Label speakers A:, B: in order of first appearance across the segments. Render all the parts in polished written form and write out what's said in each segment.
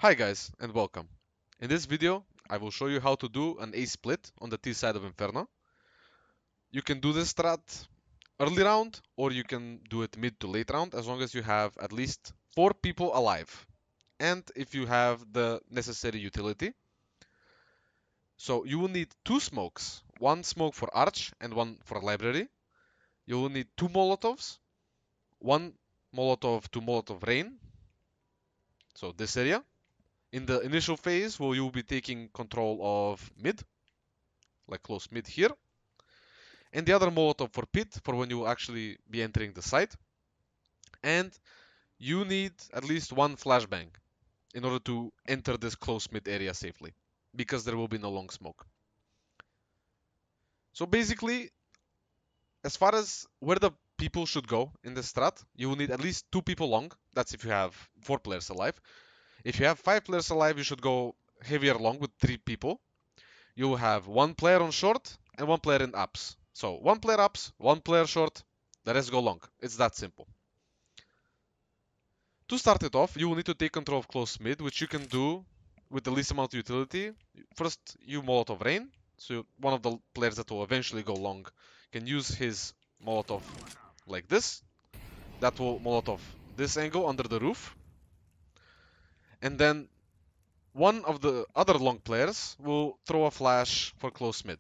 A: Hi guys and welcome. In this video I will show you how to do an A split on the T side of Inferno. You can do this strat early round or you can do it mid to late round as long as you have at least 4 people alive and if you have the necessary utility. So you will need 2 smokes, 1 smoke for Arch and 1 for Library. You will need 2 Molotovs, 1 Molotov to Molotov Rain, so this area. In the initial phase, where you will be taking control of mid, like close mid here, and the other Molotov for pit for when you will actually be entering the site. And you need at least 1 flashbang in order to enter this close mid area safely, because there will be no long smoke. So basically, as far as where the people should go in this strat, you will need at least 2 people long. That's if you have 4 players alive. If you have 5 players alive, you should go heavier long with 3 people. You will have 1 player on short and 1 player in ups. So 1 player ups, 1 player short, the rest go long. It's that simple. To start it off, you will need to take control of close mid, which you can do with the least amount of utility. First, you Molotov Rain. So one of the players that will eventually go long can use his Molotov like this. That will Molotov this angle under the roof. And then one of the other long players will throw a flash for close mid.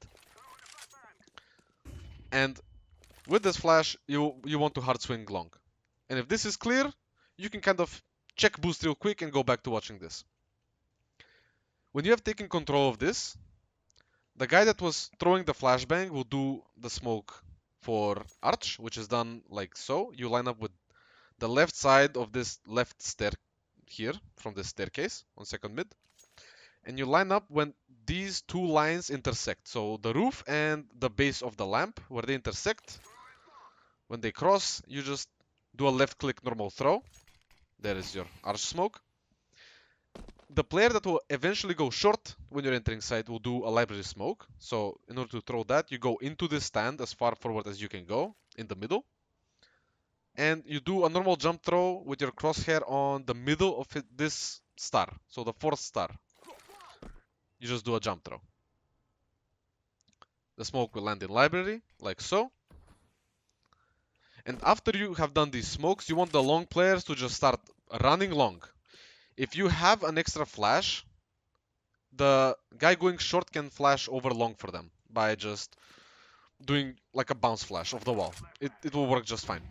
A: And with this flash, you want to hard swing long. And if this is clear, you can kind of check boost real quick and go back to watching this. When you have taken control of this, the guy that was throwing the flashbang will do the smoke for Arch, which is done like so. You line up with the left side of this left stair here, from this staircase on second mid. And you line up when these two lines intersect. So the roof and the base of the lamp, where they intersect. When they cross, you just do a left click normal throw. There is your Arch smoke. The player that will eventually go short when you're entering site will do a library smoke. So in order to throw that, you go into this stand as far forward as you can go in the middle. And you do a normal jump throw with your crosshair on the middle of this star. So the fourth star. You just do a jump throw. The smoke will land in library, like so. And after you have done these smokes, you want the long players to just start running long. If you have an extra flash, the guy going short can flash over long for them by just doing like a bounce flash off the wall. It will work just fine.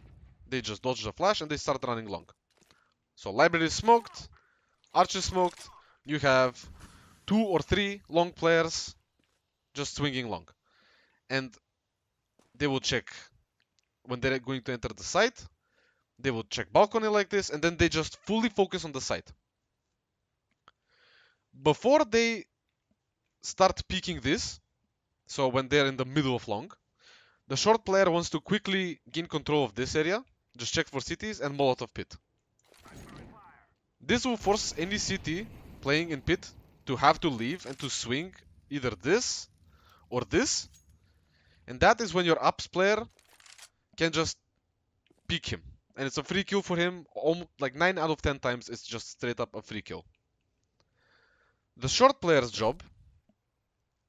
A: They just dodge the flash and they start running long. So library is smoked, Arch is smoked, you have 2 or 3 long players just swinging long. And they will check when they're going to enter the site, they will check balcony like this, and then they just fully focus on the site. Before they start peeking this, so when they're in the middle of long, the short player wants to quickly gain control of this area, just check for cities and Molotov pit. This will force any city playing in pit to have to leave and to swing either this or this. And that is when your ups player can just peek him. And it's a free kill for him. Like 9 out of 10 times it's just straight up a free kill. The short player's job,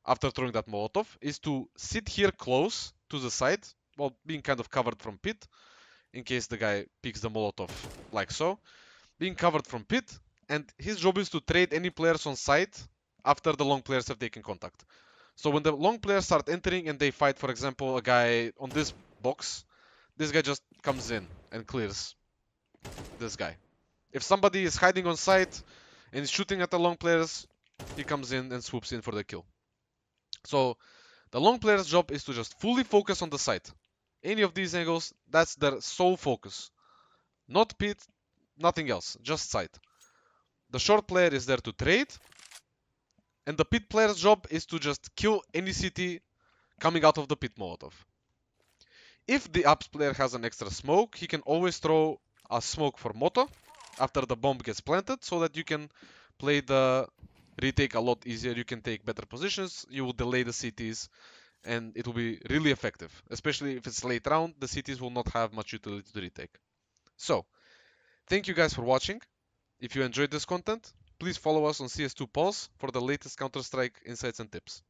A: after throwing that Molotov, is to sit here close to the site, while being kind of covered from pit, in case the guy picks the Molotov like so. Being covered from pit, and his job is to trade any players on site after the long players have taken contact. So when the long players start entering and they fight, for example, a guy on this box, this guy just comes in and clears this guy. If somebody is hiding on site and is shooting at the long players, he comes in and swoops in for the kill. So the long player's job is to just fully focus on the site. Any of these angles, that's their sole focus. Not pit, nothing else, just site. The short player is there to trade, and the pit player's job is to just kill any city coming out of the pit Molotov. If the ups player has an extra smoke, he can always throw a smoke for Moto after the bomb gets planted, so that you can play the retake a lot easier. You can take better positions, you will delay the cities, and it will be really effective. Especially if it's late round, the cities will not have much utility to retake. So, thank you guys for watching. If you enjoyed this content, Please follow us on CS2 Pulse for the latest Counter-Strike insights and tips.